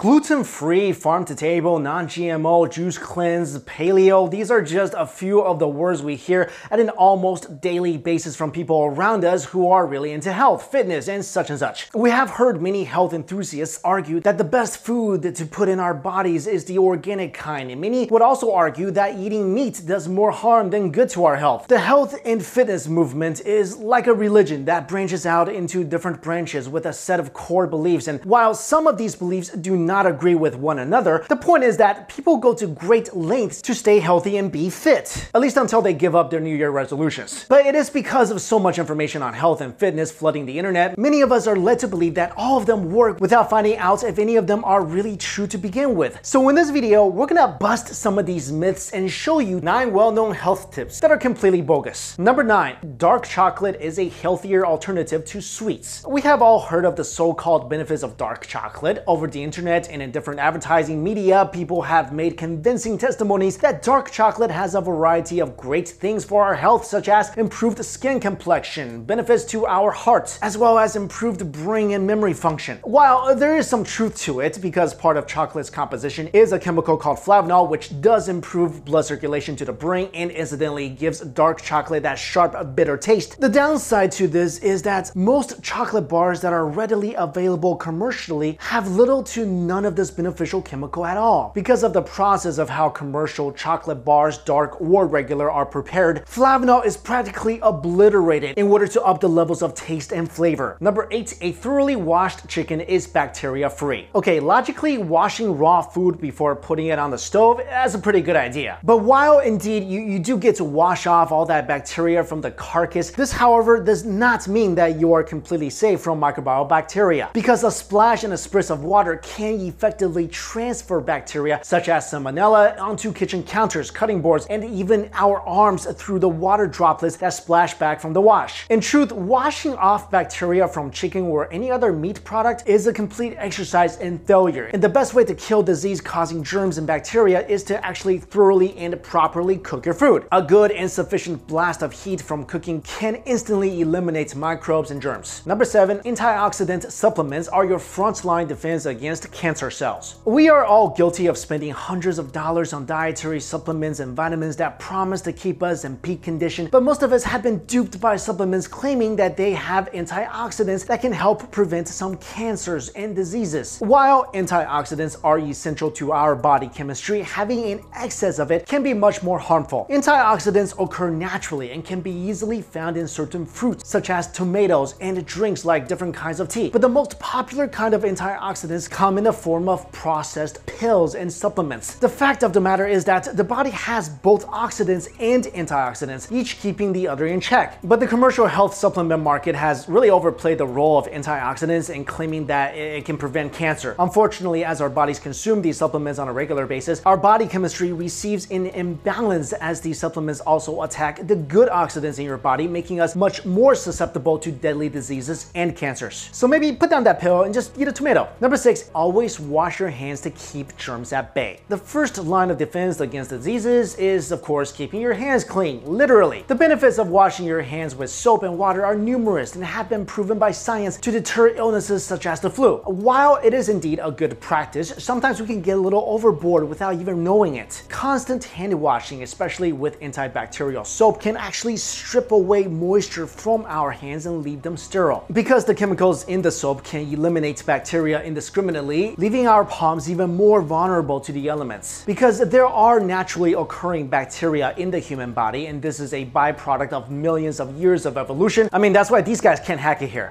Gluten-free, farm-to-table, non-GMO, juice cleanse, paleo, these are just a few of the words we hear at an almost daily basis from people around us who are really into health, fitness, and such. We have heard many health enthusiasts argue that the best food to put in our bodies is the organic kind, and many would also argue that eating meat does more harm than good to our health. The health and fitness movement is like a religion that branches out into different branches with a set of core beliefs, and while some of these beliefs do not agree with one another, the point is that people go to great lengths to stay healthy and be fit, at least until they give up their New Year resolutions. But it is because of so much information on health and fitness flooding the internet, many of us are led to believe that all of them work without finding out if any of them are really true to begin with. So in this video, we're gonna bust some of these myths and show you 9 well-known health tips that are completely bogus. Number 9, dark chocolate is a healthier alternative to sweets. We have all heard of the so-called benefits of dark chocolate. Over the internet and in different advertising media, people have made convincing testimonies that dark chocolate has a variety of great things for our health, such as improved skin complexion, benefits to our heart, as well as improved brain and memory function. While there is some truth to it, because part of chocolate's composition is a chemical called flavanol, which does improve blood circulation to the brain and incidentally gives dark chocolate that sharp, bitter taste. The downside to this is that most chocolate bars that are readily available commercially have little to none of this beneficial chemical at all. Because of the process of how commercial chocolate bars, dark or regular, are prepared, flavanol is practically obliterated in order to up the levels of taste and flavor. Number 8, a thoroughly washed chicken is bacteria-free. Okay, logically, washing raw food before putting it on the stove is a pretty good idea. But while indeed you do get to wash off all that bacteria from the carcass, this, however, does not mean that you are completely safe from microbial bacteria, because a splash and a spritz of water can effectively transfer bacteria such as salmonella onto kitchen counters, cutting boards, and even our arms through the water droplets that splash back from the wash. In truth, washing off bacteria from chicken or any other meat product is a complete exercise in failure, and the best way to kill disease-causing germs and bacteria is to actually thoroughly and properly cook your food. A good and sufficient blast of heat from cooking can instantly eliminate microbes and germs. Number 7, antioxidant supplements are your frontline defense against cancer cells. We are all guilty of spending hundreds of dollars on dietary supplements and vitamins that promise to keep us in peak condition, but most of us have been duped by supplements claiming that they have antioxidants that can help prevent some cancers and diseases. While antioxidants are essential to our body chemistry, having an excess of it can be much more harmful. Antioxidants occur naturally and can be easily found in certain fruits, such as tomatoes, and drinks like different kinds of tea. But the most popular kind of antioxidants come in the form of processed pills and supplements. The fact of the matter is that the body has both oxidants and antioxidants, each keeping the other in check. But the commercial health supplement market has really overplayed the role of antioxidants in claiming that it can prevent cancer. Unfortunately, as our bodies consume these supplements on a regular basis, our body chemistry receives an imbalance as these supplements also attack the good oxidants in your body, making us much more susceptible to deadly diseases and cancers. So maybe put down that pill and just eat a tomato. Number 6, always wash your hands to keep germs at bay. The first line of defense against diseases is, of course, keeping your hands clean, literally. The benefits of washing your hands with soap and water are numerous and have been proven by science to deter illnesses such as the flu. While it is indeed a good practice, sometimes we can get a little overboard without even knowing it. Constant hand washing, especially with antibacterial soap, can actually strip away moisture from our hands and leave them sterile. Because the chemicals in the soap can eliminate bacteria indiscriminately, leaving our palms even more vulnerable to the elements. Because there are naturally occurring bacteria in the human body, and this is a byproduct of millions of years of evolution. I mean, that's why these guys can't hack it here.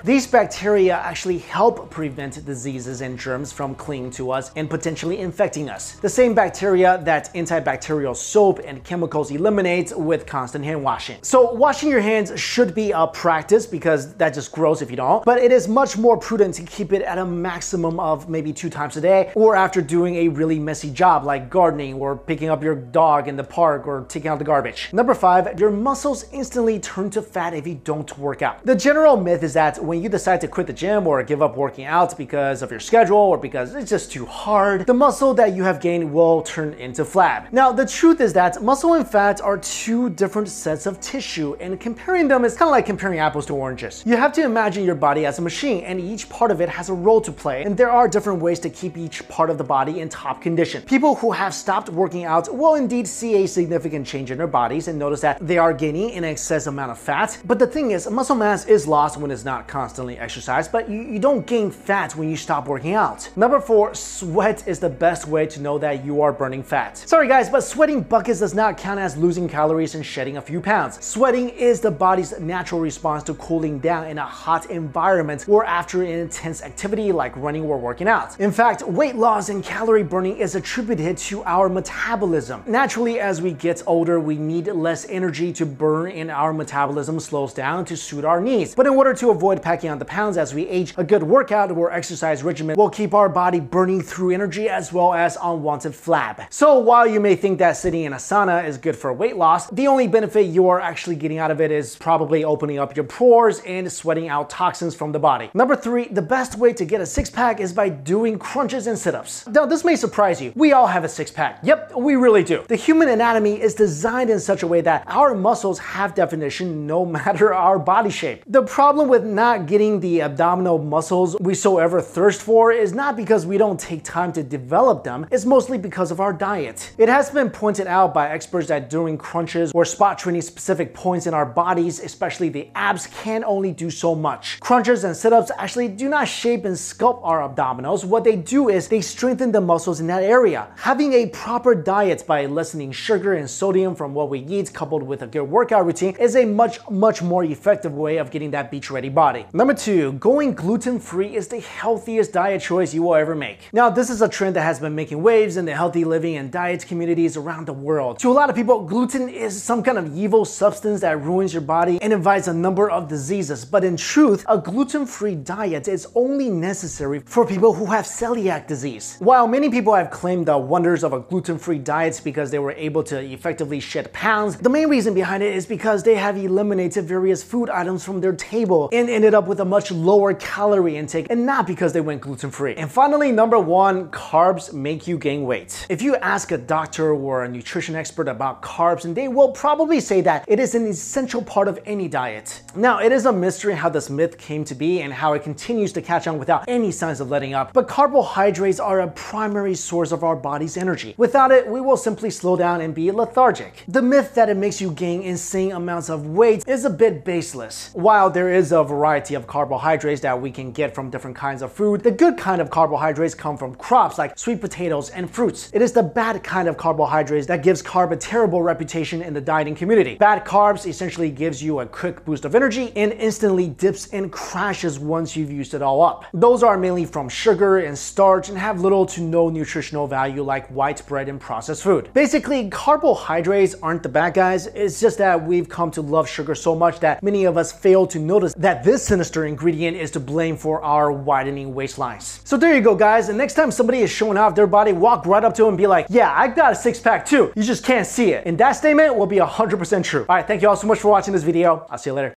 These bacteria actually help prevent diseases and germs from clinging to us and potentially infecting us. The same bacteria that antibacterial soap and chemicals eliminate with constant hand washing. So washing your hands should be a practice, because that's just gross if you don't, but it is much more prudent to keep it at a maximum of maybe 2 times a day, or after doing a really messy job like gardening or picking up your dog in the park or taking out the garbage. Number 5, your muscles instantly turn to fat if you don't work out. The general myth is that when when you decide to quit the gym or give up working out because of your schedule or because it's just too hard, the muscle that you have gained will turn into flab. Now, the truth is that muscle and fat are two different sets of tissue, and comparing them is kind of like comparing apples to oranges. You have to imagine your body as a machine, and each part of it has a role to play, and there are different ways to keep each part of the body in top condition. People who have stopped working out will indeed see a significant change in their bodies and notice that they are gaining an excess amount of fat. But the thing is, muscle mass is lost when it's not constantly exercised, but you don't gain fat when you stop working out. Number 4, sweat is the best way to know that you are burning fat. Sorry guys, but sweating buckets does not count as losing calories and shedding a few pounds. Sweating is the body's natural response to cooling down in a hot environment or after an intense activity like running or working out. In fact, weight loss and calorie burning is attributed to our metabolism. Naturally, as we get older, we need less energy to burn and our metabolism slows down to suit our needs. But in order to avoid packing on the pounds as we age, a good workout or exercise regimen will keep our body burning through energy as well as unwanted flab. So while you may think that sitting in a sauna is good for weight loss, the only benefit you are actually getting out of it is probably opening up your pores and sweating out toxins from the body. Number 3, the best way to get a six-pack is by doing crunches and sit-ups. Now, this may surprise you. We all have a six-pack. Yep, we really do. The human anatomy is designed in such a way that our muscles have definition no matter our body shape. The problem with not getting the abdominal muscles we so ever thirst for is not because we don't take time to develop them, it's mostly because of our diet. It has been pointed out by experts that during crunches or spot training specific points in our bodies, especially the abs, can only do so much. Crunches and sit-ups actually do not shape and sculpt our abdominals. What they do is they strengthen the muscles in that area. Having a proper diet by lessening sugar and sodium from what we eat coupled with a good workout routine is a much more effective way of getting that beach-ready body. Number 2, going gluten-free is the healthiest diet choice you will ever make. Now, this is a trend that has been making waves in the healthy living and diet communities around the world. To a lot of people, gluten is some kind of evil substance that ruins your body and invites a number of diseases. But in truth, a gluten-free diet is only necessary for people who have celiac disease. While many people have claimed the wonders of a gluten-free diet because they were able to effectively shed pounds, the main reason behind it is because they have eliminated various food items from their table and ended up with a much lower calorie intake, and not because they went gluten-free. And finally, number 1, carbs make you gain weight. If you ask a doctor or a nutrition expert about carbs, and they will probably say that it is an essential part of any diet. Now, it is a mystery how this myth came to be and how it continues to catch on without any signs of letting up, but carbohydrates are a primary source of our body's energy. Without it, we will simply slow down and be lethargic. The myth that it makes you gain insane amounts of weight is a bit baseless. While there is a variety of carbohydrates that we can get from different kinds of food, the good kind of carbohydrates come from crops like sweet potatoes and fruits. It is the bad kind of carbohydrates that gives carb a terrible reputation in the dieting community. Bad carbs essentially gives you a quick boost of energy and instantly dips and crashes once you've used it all up. Those are mainly from sugar and starch and have little to no nutritional value like white bread and processed food. Basically, carbohydrates aren't the bad guys, it's just that we've come to love sugar so much that many of us fail to notice that this sinister ingredient is to blame for our widening waistlines. So there you go guys, and next time somebody is showing off their body, walk right up to them and be like, yeah, I got a six-pack too, you just can't see it. And that statement will be 100% true. Alright, thank you all so much for watching this video. I'll see you later.